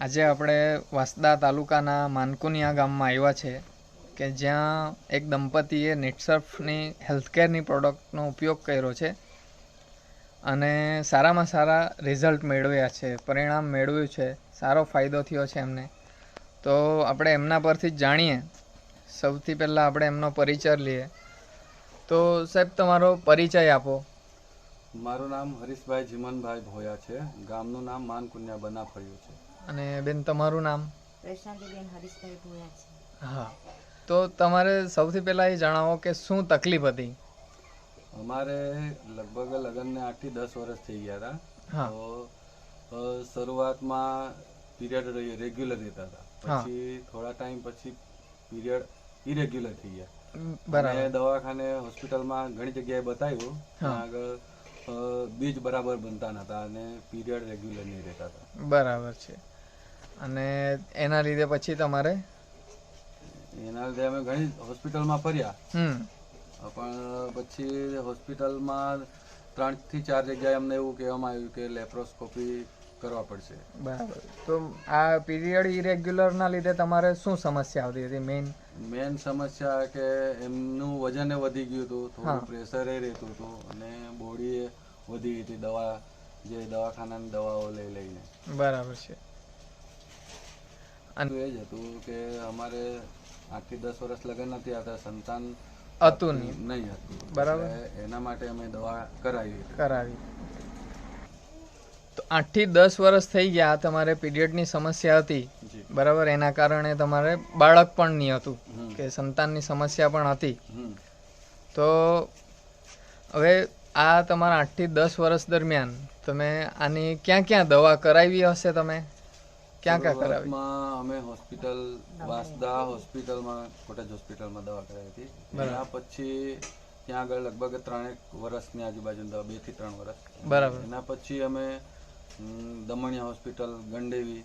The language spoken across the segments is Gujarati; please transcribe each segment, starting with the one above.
આજે આપણે વાંસદા તાલુકાના માનકુનિયા ગામમાં આવ્યા છે કે જ્યાં એક દંપતીએ નેટસર્ફની હેલ્થકેરની પ્રોડક્ટનો ઉપયોગ કર્યો છે અને સારામાં સારા રિઝલ્ટ મેળવ્યા છે, પરિણામ મેળવ્યું છે, સારો ફાયદો થયો છે એમને. તો આપણે એમના પરથી જ જાણીએ. સૌથી પહેલાં આપણે એમનો પરિચય લઈએ. તો સાહેબ, તમારો પરિચય આપો. મારું નામ હરીશભાઈ જીમનભાઈ ભોયા છે. ગામનું નામ માનકુનિયા બનાફળિયું છે. અને બેન, તમારું નામ? પ્રશાંતિબેન હરીશભાઈ ભોયા છે. હા, તો તમારે સૌથી પહેલાં એ જણાવો કે શું તકલીફ હતી? અમારે લગભગ લગ્નને 8 થી 10 વર્ષ થઈ ગયા હા. હતા. તો શરૂઆતમાં પીરિયડ રેગ્યુલર રહેતા હતા. પછી થોડા ટાઈમ પછી પીરિયડ ઇરેગ્યુલર થઈ ગયા. બરાબર. દવાખાને હોસ્પિટલમાં ઘણી જગ્યાએ બતાવ્યું. ત્યાં આગળ બીજ બરાબર બનતા નતા અને પીરિયડ રેગ્યુલર નહીં રહેતા હતા. બરાબર છે. અને એના લીધે પછી તમારે? એના લીધે અમે ઘણી હોસ્પિટલમાં ફર્યા, પણ પછી હોસ્પિટલમાં 3 થી 4 જગ્યાએ અમને એવું કહેવામાં આવ્યું કે લેપ્રોસ્કોપી કરવા પડશે. બરાબર. તો આ પીરિયડ ઇરેગ્યુલરના લીધે તમારે શું સમસ્યા આવતી હતી? મેન સમસ્યા કે એમનું વજન વધી ગયું હતું, થોડું પ્રેશર રહેતું હતું અને બોડી વધી ગઈ હતી દવાખાનાની દવાઓ લઈને. બરાબર છે. એ જ હતું કે અમારે 8 થી 10 વર્ષ લગ્ન નથી આવતા, સંતાન હતું નહીં હતું. બરાબર. એના માટે અમે દવા કરાવી. તો 8 થી 10 વર્ષ થઈ ગયા, તમારે પીરિયડની સમસ્યા હતી. બરાબર. એના કારણે તમારે બાળક પણ નહીં હતું, કે સંતાનની સમસ્યા પણ હતી. તો હવે આ તમારા 8 થી 10 વર્ષ દરમિયાન તમે આની ક્યાં ક્યાં દવા કરાવી હશે? તમે ક્યાં ક્યાં કરાવી? અમે હોસ્પિટલ વાંસદા હોસ્પિટલમાં, કોટેજ હોસ્પિટલમાં દવા કરાવી હતી. એના પછી ત્યાં આગળ લગભગ 3 વર્ષની આજુબાજુ દવા, 2 થી 3 વર્ષ. બરાબર. એના પછી અમે દમણિયા હોસ્પિટલ ગંડેવી,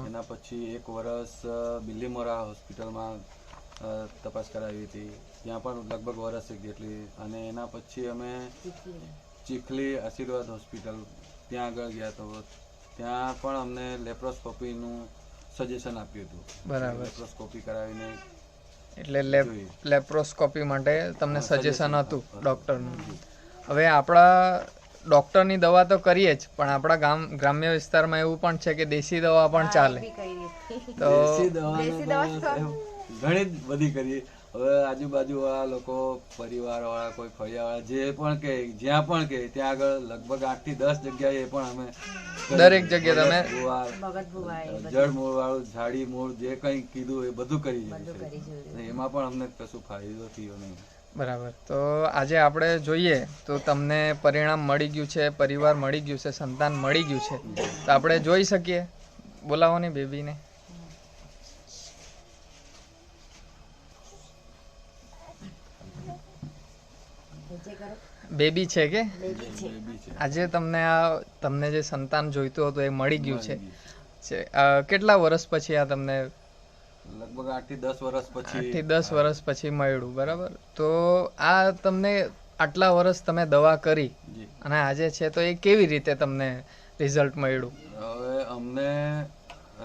એના પછી 1 વર્ષ બિલીમોરા હોસ્પિટલમાં તપાસ કરાવી હતી, ત્યાં પણ લગભગ વર્ષ જેટલી. અને એના પછી અમે ચીખલી આશીર્વાદ હોસ્પિટલ ત્યાં આગળ ગયા, તો ત્યાં પણ અમને લેપ્રોસ્કોપીનું સજેશન આપ્યું હતું. બરાબર. લેપ્રોસ્કોપી કરાવીને, એટલે લેપ્રોસ્કોપી માટે તમને સજેશન હતું ડૉક્ટરનું. હવે આપણા ડૉક્ટરની દવા તો કરીએ જ, પણ આપણા ગ્રામ્ય વિસ્તારમાં એવું પણ છે કે દેશી દવા પણ ચાલે. તો દેશી દવા ઘણી બધી કરી. હવે આજુબાજુ વાળા લોકો, પરિવાર વાળા, કોઈ ફળિયાવાળા, જે પણ કે જ્યાં પણ કે ત્યાં આગળ લગભગ 8 થી 10 જગ્યાએ પણ અમે દરેક જગ્યાએ તમે જળમૂળ વાળું, ઝાડી મૂળ, જે કંઈ કીધું એ બધું કરી જોયું. એમાં પણ અમને કશું ફાયદો થયો નહીં. બરાબર. તો આજે આપણે જોઈએ તો તમને પરિણામ મળી ગયું છે, પરિવાર મળી ગયું છે, સંતાન મળી ગયું છે. તો આપણે જોઈ શકીએ. બોલાવો ને બેબીને. બેબી છે કે? આજે તમને જે સંતાન જોઈતું હતું એ મળી ગયું છે. કેટલા વર્ષ પછી આ તમને? લગભગ 8 થી 10 વર્ષ પછી. 8 થી 10 વર્ષ પછી મળ્યું. બરાબર. તો આ તમને આટલા વર્ષ તમે દવા કરી અને આજે છે તો એ કેવી રીતે તમને રિઝલ્ટ મળ્યું? હવે અમને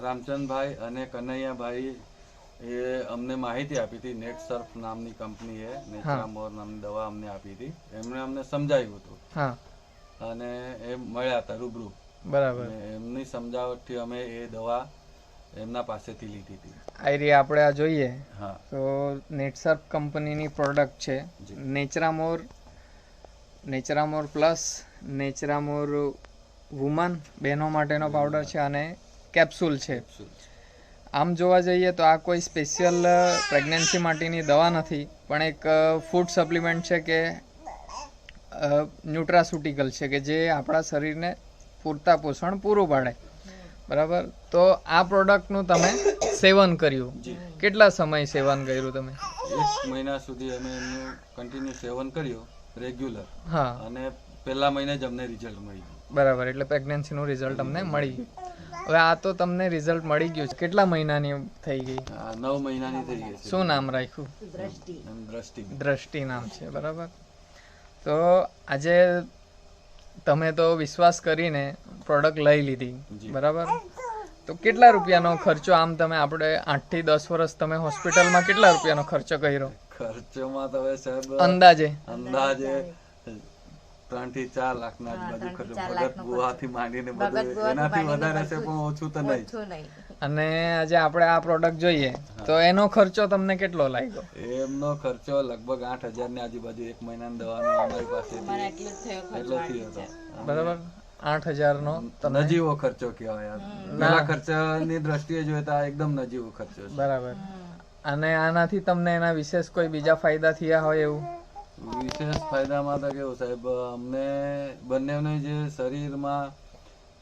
રામચંદભાઈ અને કનૈયાભાઈ એ અમને માહિતી આપી હતી. નેટસર્ફ નામની કંપનીએ નેચરામોર નામની દવા અમને આપી હતી. એમણે અમને સમજાવ્યું હતું અને એ મળ્યા હતા રૂબરૂ. બરાબર. એમની સમજાવટથી અમે એ દવા એમના પાસેથી લીધી હતી. આઈરી આપણે આ જોઈએ તો નેટસર્ફ કંપનીની પ્રોડક્ટ છે. નેચરામોર પ્લસ, નેચરામોર વુમન, બહેનો માટેનો પાવડર છે અને કેપ્સ્યુલ છે. આમ જોવા જઈએ તો આ કોઈ સ્પેશિયલ પ્રેગ્નન્સી માટેની દવા નથી, પણ એક ફૂડ સપ્લિમેન્ટ છે કે ન્યુટ્રાસ્યુટિકલ છે કે જે આપણા શરીરને પૂરતા પોષણ પૂરું પાડે. બરાબર. તો આ પ્રોડક્ટનું તમે સેવન કર્યું. કેટલા સમય સેવન કર્યું તમે? 1 મહિના સુધી અમે એમનું કન્ટિન્યુ સેવન કર્યું રેગ્યુલર. અને પહેલા મહિને જ અમને રિઝલ્ટ મળી ગયું. બરાબર. એટલે પ્રેગ્નન્સીનું રિઝલ્ટ અમને મળી ગયું. હવે આ તો તમને રિઝલ્ટ મળી ગયું છે. કેટલા મહિનાની થઈ ગઈ? 9 મહિનાની થઈ ગઈ છે. શું નામ રાખ્યું? દ્રષ્ટિ નામ છે. બરાબર. તો આજે તમે તો વિશ્વાસ કરીને પ્રોડક્ટ લઈ લીધી. બરાબર. તો કેટલા રૂપિયાનો ખર્ચો આમ તમે આપણે 8 થી 10 વર્ષ તમે હોસ્પિટલમાં કેટલા રૂપિયાનો ખર્ચો કર્યો ખર્ચોમાં તો હવે સાહેબ અંદાજે 3 થી 4 લાખના આજુબાજુ ખર્ચો ભગત બુવાથી માંડીને બધું એનાથી વધારે છે પણ ઓછું તો નહીં. અને આજે આપણે આ પ્રોડક્ટ જોઈએ તો એનો ખર્ચો તમને કેટલો લાગ્યો? એમનો ખર્ચો લગભગ 8,000 ની આજુબાજુ 1 મહિનાનો દવાનો અમારી પાસે એટલો થયો હતો. બરાબર 8,000 નો નજીવો ખર્ચો કહેવાય. પેલા ખર્ચાની દ્રષ્ટિએ જોઈએ તો આ એકદમ નજીવો ખર્ચો છે. બરાબર. અને આનાથી તમને એના વિશેષ કોઈ બીજા ફાયદા થયા હોય એવું? વિશેષ ફાયદામાં તો કેવું સાહેબ, અમને બંનેને જે શરીરમાં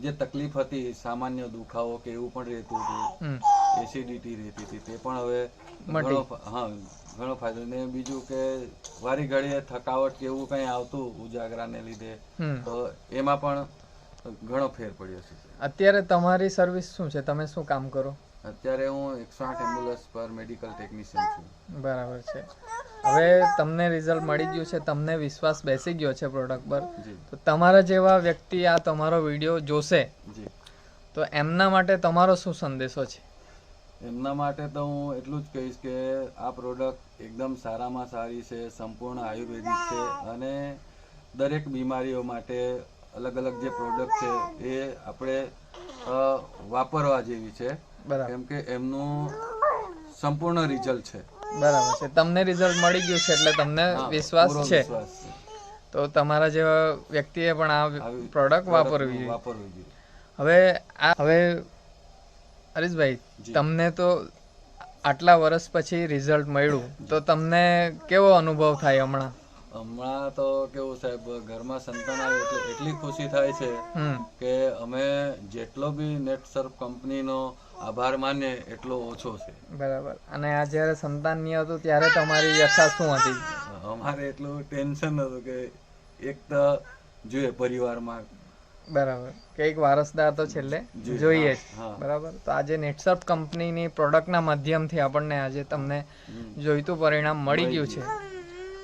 જે તકલીફ હતી, સામાન્ય દુખાવો કે એવું પણ રહેતું હતું, એસિડિટી રહેતી હતી, તે પણ હવે ઘણો ફાયદો. ને બીજું કે વારી ઘડીએ થકાવટ કે એવું કઈ આવતું ઉજાગરાને લીધે તો એમાં પણ ઘણો ફેર પડ્યો છે. અત્યારે તમારી સર્વિસ શું છે? તમે શું કામ કરો? અત્યારે હું 108 એમ્બ્યુલન્સ પર મેડિકલ ટેકનિશિયન છું. બરાબર છે. હવે તમને રિઝલ્ટ મળી ગયું છે, તમને વિશ્વાસ બેસી ગયો છે પ્રોડક્ટ પર, તો તમારા જેવા વ્યક્તિ આ તમારો વિડીયો જોશે તો એમના માટે તમારો શું સંદેશો છે? એમના માટે તો હું એટલું જ કહીશ કે આ પ્રોડક્ટ એકદમ સારામાં સારી છે, સંપૂર્ણ આયુર્વેદિક છે અને દરેક બીમારીઓ માટે અલગ અલગ જે પ્રોડક્ટ છે એ આપણે વાપરવા જેવી છે, કેમ કે એમનું સંપૂર્ણ રિઝલ્ટ છે. બરાબર છે. તમને રિઝલ્ટ મળી ગયું છે એટલે તમને વિશ્વાસ છે, તો તમારા જેવા વ્યક્તિએ પણ આ પ્રોડક્ટ વાપરવી જોઈએ. હવે હરીશભાઈ, તમને તો આટલા વર્ષ પછી રિઝલ્ટ મળ્યું તો તમને કેવો અનુભવ થાય હમણાં? હમણાં તો કેવું સાહેબ, ઘરમાં સંતાન આવે એટલે એટલી ખુશી થાય છે કે અમે જેટલો બી નેટસર્ફ કંપનીનો આભાર માનીએ એટલો ઓછો છે. બરાબર. અને આ જ્યારે સંતાન નહીં હતું ત્યારે તમારી વ્યથા શું હતી? અમારે એટલું ટેન્શન હતું કે એક તો જોઈએ પરિવારમાં. બરાબર. કે એક વારસદાર તો છેલ્લે જોઈએ જ. બરાબર. તો આજે નેટસર્ફ કંપનીની પ્રોડક્ટના માધ્યમથી આપણને આજે તમને જોઈતું પરિણામ મળી ગયું છે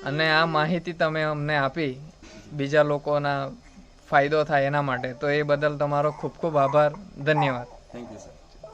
અને આ માહિતી તમે અમને આપી બીજા લોકોના ફાયદો થાય એના માટે, તો એ બદલ તમારો ખૂબ ખૂબ આભાર. ધન્યવાદ. Thank you sir.